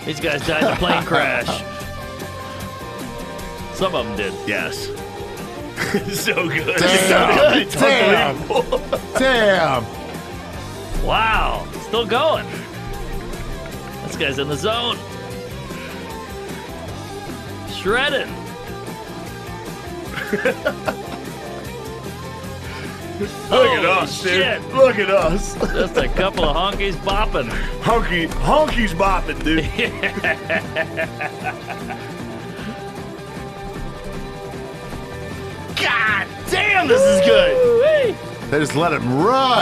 These guys died in a plane crash. Some of them did. Yes. So good. Damn. It's Damn. unbelievable. Damn. Wow. Still going. This guy's in the zone. Shredding. Look at us, shit. dude. Look at us. Just a couple of honkies bopping. Honky's bopping, dude. God damn, this is good. Woo-wee. They just let him run.